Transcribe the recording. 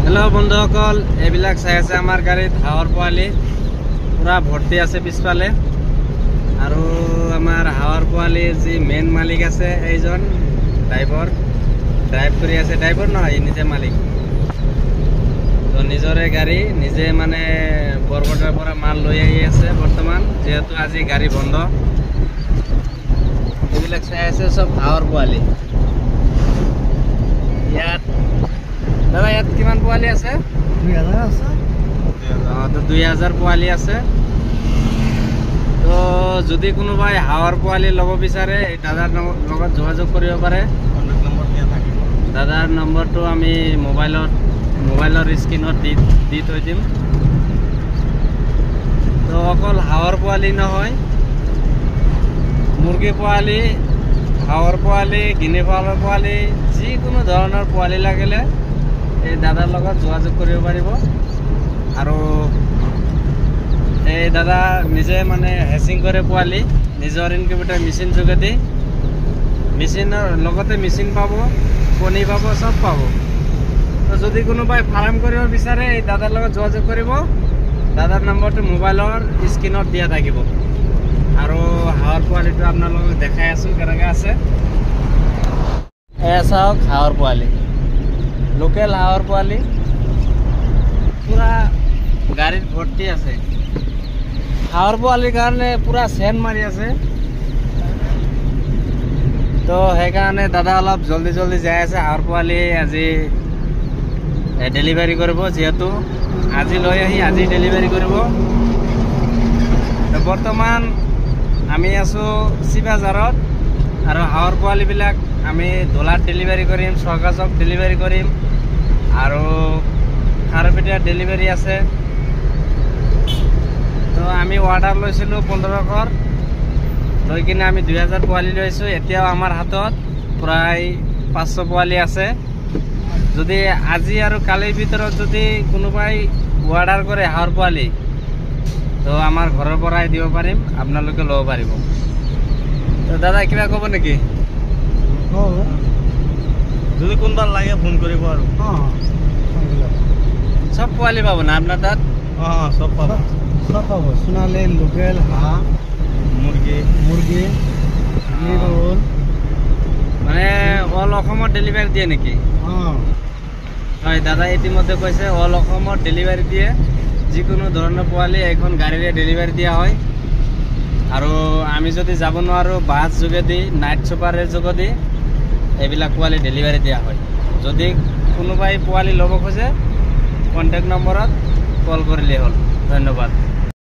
hello बंधुসকল এইবিলাক চাই আছে আমাৰ গাড়ীত হাৱৰ পোৱালি পুৰা ভৰ্তি আছে পিছফালে আৰু আমাৰ হাৱৰ পোৱালিৰ যি মেইন মালিক আছে এইজন ড্ৰাইভাৰ ড্ৰাইভ কৰি আছে ড্ৰাইভাৰ নহয় নিজে মালিক তো নিজৰে গাড়ী নিজে মানে বৰপেটাৰ পৰা মাল লৈ আহি আছে বৰ্তমান যেহেতু আজি গাড়ী বন্ধ এইবিলাক চাই আছে সব হাৱৰ পোৱালি ইয়াত দাদা ইয়াত কিমান পোৱালি আছে 2000 আছে তো 2000 পোৱালি আছে তো যদি কোনোবাই হাৱৰ পোৱালি ল'ব বিচাৰে এই দাদাৰ লগত যোগাযোগ কৰিব পাৰে কন্টাক্ট নম্বৰ দিয়া থাকিব দাদাৰ নম্বৰটো আমি মোবাইলৰ স্ক্ৰীনত দি থৈ দিম তো অকল হাৱৰ পোৱালি নহয় মুৰ্গী পোৱালি হাৱৰ পোৱালি গিনি পালৰ পোৱালি যিকোনো ধৰণৰ পোৱালি লাগিলে এই দাদাৰ লগত যোগাযোগ কৰিব পাৰিব আৰু এই দাদা নিজে মানে হেচিং কৰে পোৱালি নিজৰ ইনকিউবেটৰ মেচিন যোগেদি মেচিনৰ লগতে মেচিন পাব কণী পাব সব পাব তো যদি কোনোবাই ফাৰ্ম কৰিব বিচাৰে এই দাদাৰ লগত যোগাযোগ কৰিব দাদাৰ নম্বৰটো মোবাইলৰ স্ক্ৰীনত দিয়া থাকিব আৰু হাৱৰ পোৱালিটো আপোনালোকক দেখাই আছোঁ কেনেকৈ আছে এয়া চাওক হাৱৰ পোৱালি লোকেল হাৱৰ পোৱালি পুৰা গাড়ীত ভৰ্তি আছে হাৱৰ পোৱালিৰ কাৰণে পুৰা চেন মাৰি আছে তো সেইকাৰণে দাদা অলপ জলদি যাই আছে হাৱৰ পোৱালি আজি ডেলিভাৰী কৰিব যিহেতু আজি লৈ আহি আজি ডেলিভাৰী কৰিব তো বৰ্তমান আমি আছোঁ শিৱাজাৰত আৰু হাৱৰ পোৱালিবিলাক আমি দোলাত ডেলিভাৰী কৰিম স্বৰ্গাজক ডেলিভাৰী কৰিম আৰু খাৰপেটীয়া ডেলিভাৰী আছে তো আমি অৰ্ডাৰ লৈছিলোঁ 1500 লৈ কিনে আমি 2000 পোৱালি লৈছোঁ এতিয়াও আমাৰ হাতত প্ৰায় 500 পোৱালি আছে যদি আজি আৰু কালিৰ ভিতৰত যদি কোনোবাই অৰ্ডাৰ কৰে হাৱৰ পোৱালি তো আমাৰ ঘৰৰ পৰাই দিব পাৰিম আপোনালোকে ল'ব পাৰিব তো দাদা কিবা ক'ব নেকি যদি কোনবা লাগে ফোন কৰিব আৰু সব পোৱালি পাব না আপোনাৰ তাত সব পাব সোণালী লোকেল হাঁহ মুৰ্গী মানে অল অসমত ডেলিভাৰী দিয়ে নেকি হয় দাদা ইতিমধ্যে কৈছে অল অসমত ডেলিভাৰী দিয়ে যিকোনো ধৰণৰ পোৱালি এখন গাড়ীৰে ডেলিভাৰী দিয়া হয় আৰু আমি যদি যাব নোৱাৰোঁ বাছ যোগেদি নাইট চুপাৰৰ যোগেদি এইবিলাক পোৱালি ডেলিভাৰী দিয়া হয় যদি কোনোবাই পোৱালি ল'ব খোজে কণ্টেক্ট নম্বৰত কল কৰিলেই হ'ল ধন্যবাদ